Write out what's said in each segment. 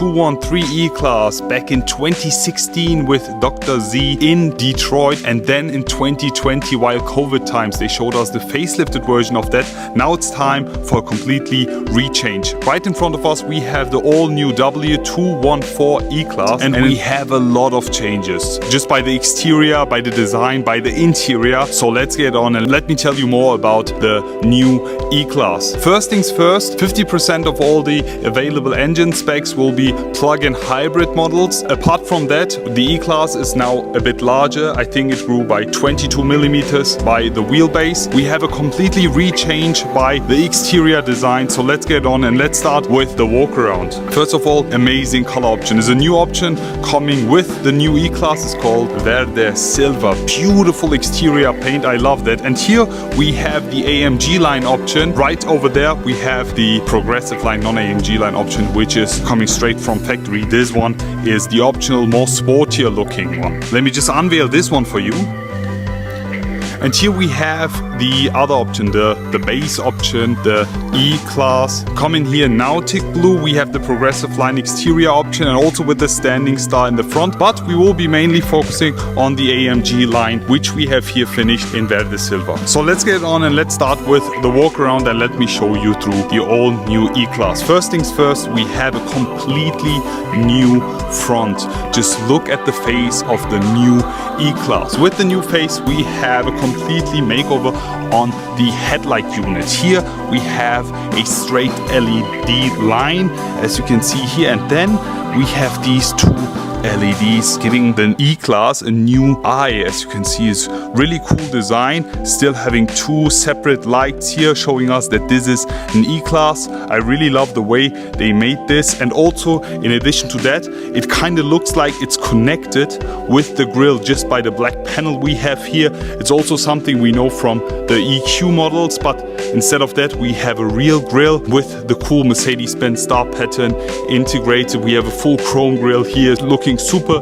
213 E-Class back in 2016 with Dr. Z in Detroit, and then in 2020 while COVID times they showed us the facelifted version of that. Now it's time for a completely rechange. Right in front of us we have the all-new W214 E-Class, and we have a lot of changes just by the exterior, by the design, by the interior. So let's get on and let me tell you more about the new E-Class. First things first, 50% of all the available engine specs will be plug-in hybrid models. Apart from that, the E-Class is now a bit larger. I think it grew by 22 millimeters by the wheelbase. We have a completely rechange by the exterior design. So let's get on and let's start with the walk around. First of all, amazing color option. There's a new option coming with the new E-Class. It's called Verde Silver. Beautiful exterior paint. I love that. And here we have the AMG line option. Right over there we have the progressive line, non-AMG line option, which is coming straight from factory. This one is the optional, more sportier looking one. Let me just unveil this one for you. And here we have the other option, the base option, the E-Class. Coming here, Nautic Blue, we have the progressive line exterior option and also with the standing star in the front. But we will be mainly focusing on the AMG line, which we have here finished in Verde Silver. So let's get on and let's start with the walk around and let me show you through the all new E-Class. First things first, we have a completely new front. Just look at the face of the new E-Class. With the new face, we have a completely makeover on the headlight unit. Here we have a straight LED line, as you can see here, and then we have these two LEDs giving the E-Class a new eye. As you can see, it's really cool design, still having two separate lights here showing us that this is an E-Class. I really love the way they made this, and also in addition to that, it kind of looks like it's connected with the grille just by the black panel we have here. It's also something we know from the EQ models, but instead of that we have a real grille with the cool Mercedes-Benz star pattern integrated. We have a full chrome grille here, looking super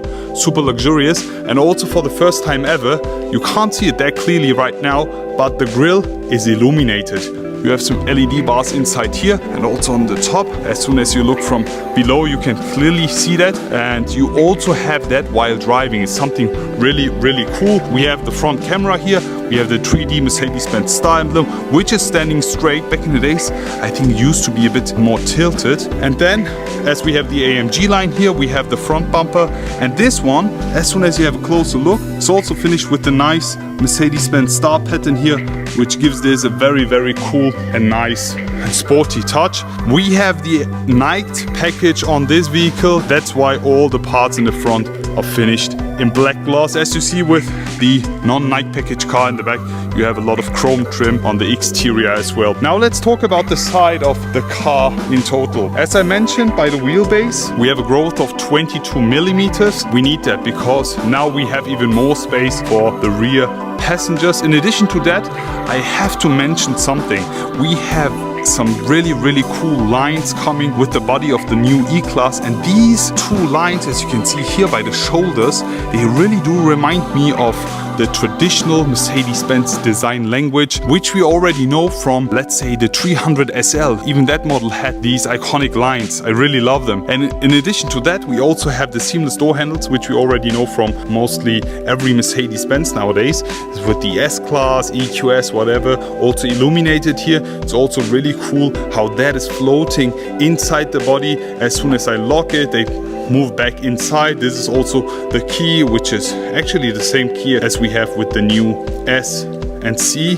luxurious, and also for the first time ever, you can't see it that clearly right now, but the grille is illuminated. You have some LED bars inside here and also on the top. As soon as you look from below, you can clearly see that, and you also have that while driving. It's something really cool. We have the front camera here. We have the 3D Mercedes-Benz star emblem, which is standing straight. Back in the days, I think it used to be a bit more tilted. And then, as we have the AMG line here, we have the front bumper. And this one, as soon as you have a closer look, it's also finished with the nice Mercedes-Benz star pattern here, which gives this a very cool and nice and sporty touch. We have the night package on this vehicle. That's why all the parts in the front are finished in black gloss. As you see with the non-night package car in the back, you have a lot of chrome trim on the exterior as well. Now let's talk about the side of the car in total. As I mentioned, by the wheelbase, we have a growth of 22 millimeters. We need that because now we have even more space for the rear passengers. In addition to that, I have to mention something. We have some really cool lines coming with the body of the new E-Class, and these two lines, as you can see here by the shoulders, they really do remind me of the traditional Mercedes-Benz design language, which we already know from, let's say, the 300 SL. Even that model had these iconic lines. I really love them. And in addition to that, we also have the seamless door handles, which we already know from mostly every Mercedes-Benz nowadays, with the S-Class, EQS, whatever, also illuminated here. It's also really cool how that is floating inside the body. As soon as I lock it, they move back inside. This is also the key, which is actually the same key as we have with the new S and C,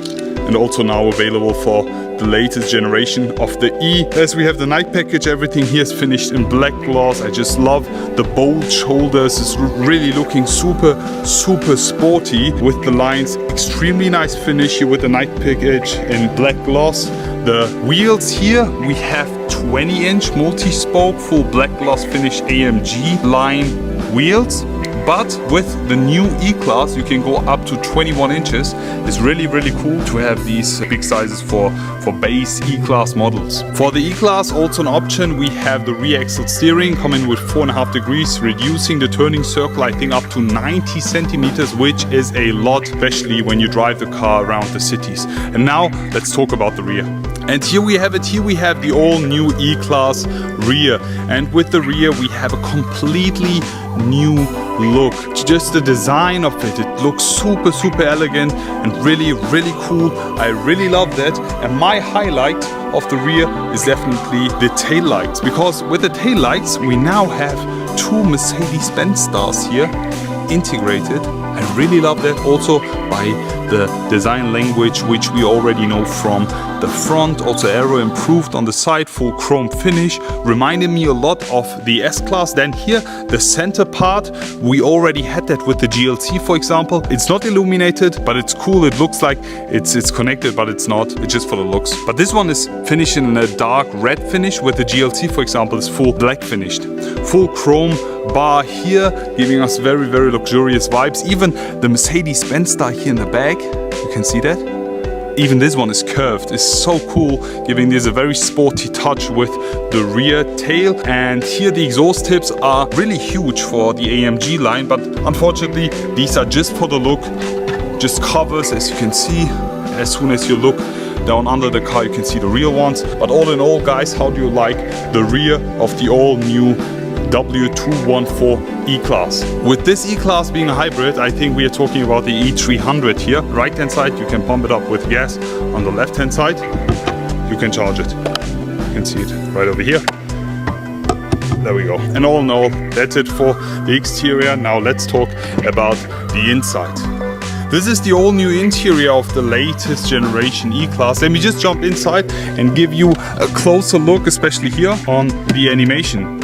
and also now available for the latest generation of the E. As we have the night package, everything here is finished in black gloss. I just love the bold shoulders. It's really looking super sporty with the lines. Extremely nice finish here with the night package in black gloss. The wheels here, we have 20-inch multi-spoke full black gloss finished AMG line wheels. But with the new E-Class, you can go up to 21 inches. It's really cool to have these big sizes for base E-Class models. For the E-Class, also an option, we have the rear axle steering coming with 4.5 degrees, reducing the turning circle, I think, up to 90 centimeters, which is a lot, especially when you drive the car around the cities. And now let's talk about the rear. And here we have it. Here we have the all new E-Class rear. And with the rear we have a completely new look. Just the design of it, it looks super elegant and really cool. I really love that. And my highlight of the rear is definitely the tail lights, because with the tail lights we now have two Mercedes-Benz stars here integrated. I really love that, also by the design language which we already know from the front. Also aero improved on the side, full chrome finish, reminded me a lot of the S-Class. Then here the center part, we already had that with the GLC, for example. It's not illuminated, but it's cool. It looks like it's connected, but it's not. It's just for the looks. But this one is finished in a dark red finish. With the GLC, for example, it's full black finished. Full chrome bar here, giving us very luxurious vibes. Even the Mercedes-Benz star here in the back, you can see that. Even this one is curved. It's so cool, giving this a very sporty touch with the rear tail. And here the exhaust tips are really huge for the AMG line, but unfortunately these are just for the look, just covers, as you can see. As soon as you look down under the car you can see the real ones. But all in all, guys, how do you like the rear of the all new W214 E-Class? With this E-Class being a hybrid, I think we are talking about the E300 here. Right hand side you can pump it up with gas. On the left hand side you can charge it. You can see it right over here. There we go. And all in all, that's it for the exterior. Now let's talk about the inside. This is the all new interior of the latest generation E-Class. Let me just jump inside and give you a closer look, especially here on the animation.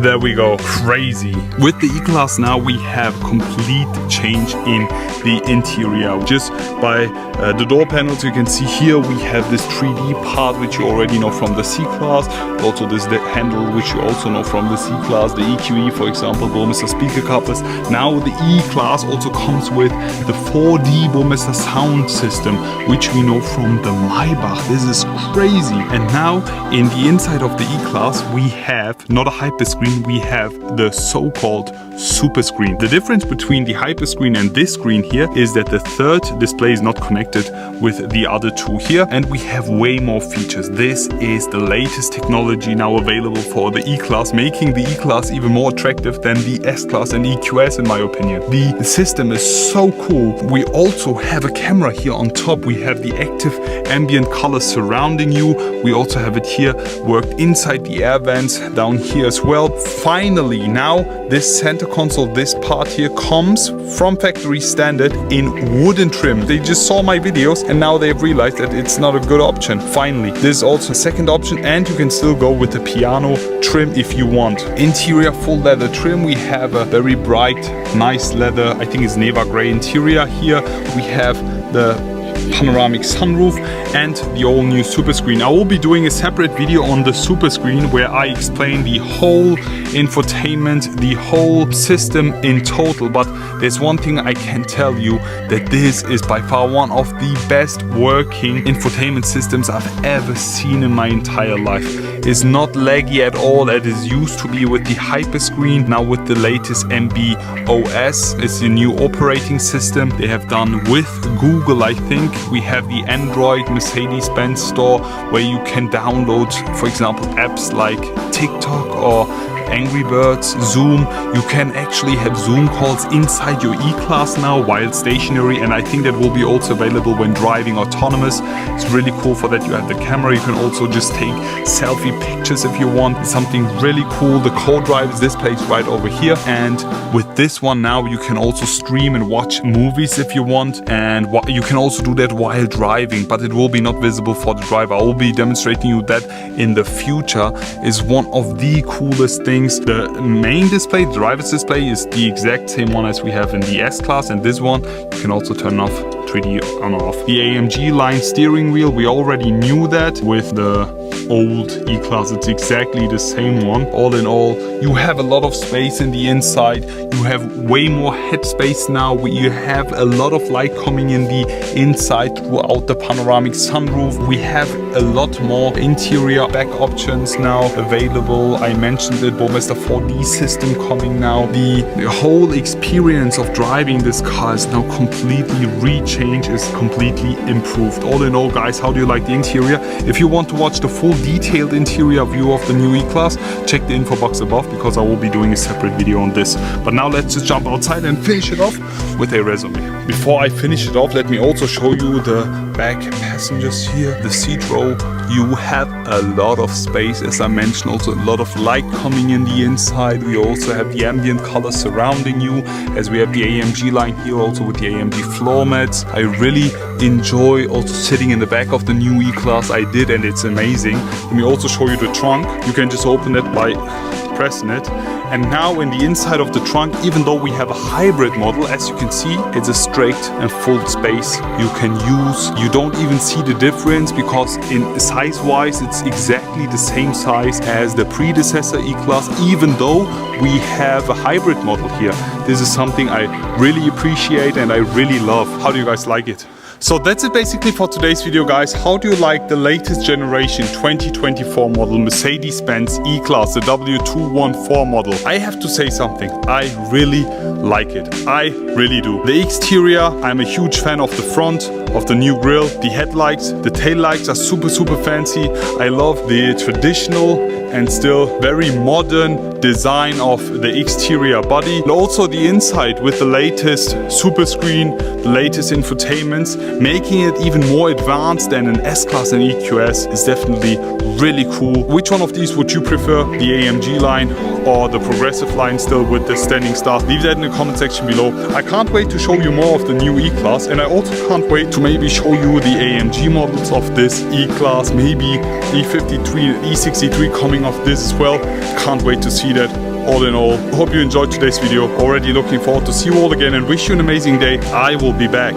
There we go, crazy. With the E-Class now we have complete change in the interior. Just by the door panels you can see here we have this 3D part which you already know from the C-Class. Also this handle which you also know from the C-Class, the EQE for example, Burmester speaker couplers. Now the E-Class also comes with the 4D Burmester sound system which we know from the Maybach. This is crazy. And now in the inside of the E-Class we have not a hyperscreen, we have the so-called super screen. The difference between the hyperscreen and this screen here is that the third display is not connected with the other two here, and we have way more features. This is the latest technology now available for the E-Class, making the E-Class even more attractive than the S-Class and EQS in my opinion. The system is so cool. We also have a camera here on top. We have the active ambient color surrounding you. We also have it here worked inside the air vents down here as well. Finally, now this center console, this part here comes from factory standard in wooden trim. They just saw my videos and now they've realized that it's not a good option. Finally, this is also a second option, and you can still go with the piano trim if you want. Interior full leather trim. We have a very bright, nice leather, I think it's Neva gray interior here. We have the panoramic sunroof and the all new super screen. I will be doing a separate video on the super screen where I explain the whole infotainment, the whole system in total. But there's one thing I can tell you, that this is by far one of the best working infotainment systems I've ever seen in my entire life. It's not laggy at all as it used to be with the hyperscreen. Now with the latest MB.OS, it's the new operating system they have done with Google, I think. We have the Android Mercedes-Benz store where you can download, for example, apps like TikTok or Angry Birds, Zoom. You can actually have Zoom calls inside your E-Class now while stationary, and I think that will be also available when driving autonomous. It's really cool for that. You have the camera. You can also just take selfie pictures if you want. Something really cool. The co-driver's display is right over here, and with this one now you can also stream and watch movies if you want, and you can also do that while driving, but it will be not visible for the driver. I will be demonstrating you that in the future. Is one of the coolest things. The main display, the driver's display, is the exact same one as we have in the S-Class, and this one you can also turn off 3D on and off. The AMG line steering wheel, we already knew that with the old E-Class. It's exactly the same one. All in all, you have a lot of space in the inside. You have way more headspace now. You have a lot of light coming in the inside throughout the panoramic sunroof. We have a lot more interior back options now available. I mentioned it, Burmester 4D system coming now. The whole experience of driving this car is now completely rechanged, is completely improved. All in all, guys, how do you like the interior? If you want to watch the full detailed interior view of the new E-Class, check the info box above because I will be doing a separate video on this. But now let's just jump outside and finish it off with a resume. Before I finish it off, let me also show you the back passengers here, the seat row. You have a lot of space, as I mentioned, also a lot of light coming in the inside. We also have the ambient colors surrounding you, as we have the AMG line here also with the AMG floor mats. I really enjoy also sitting in the back of the new E-Class. I did, and it's amazing. Let me also show you the trunk. You can just open it by pressing it. And now in the inside of the trunk, even though we have a hybrid model, as you can see, it's a straight and full space you can use. You don't even see the difference because in size-wise, it's exactly the same size as the predecessor E-Class, even though we have a hybrid model here. This is something I really appreciate and I really love. How do you guys like it? So that's it basically for today's video, guys. How do you like the latest generation 2024 model Mercedes-Benz E-Class, the W214 model? I have to say something. I really like it. I really do. The exterior, I'm a huge fan of the front, of the new grille. The headlights, the taillights are super fancy. I love the traditional and still very modern design of the exterior body, and also the inside with the latest super screen, the latest infotainments, making it even more advanced than an S-Class and EQS is definitely really cool. Which one of these would you prefer, the AMG line or the progressive line still with the standing stars? Leave that in the comment section below. I can't wait to show you more of the new E-Class, and I also can't wait to maybe show you the AMG models of this E-Class, maybe E53 and E63 coming off this as well. Can't wait to see that. All in all, hope you enjoyed today's video. Already looking forward to see you all again and wish you an amazing day. I will be back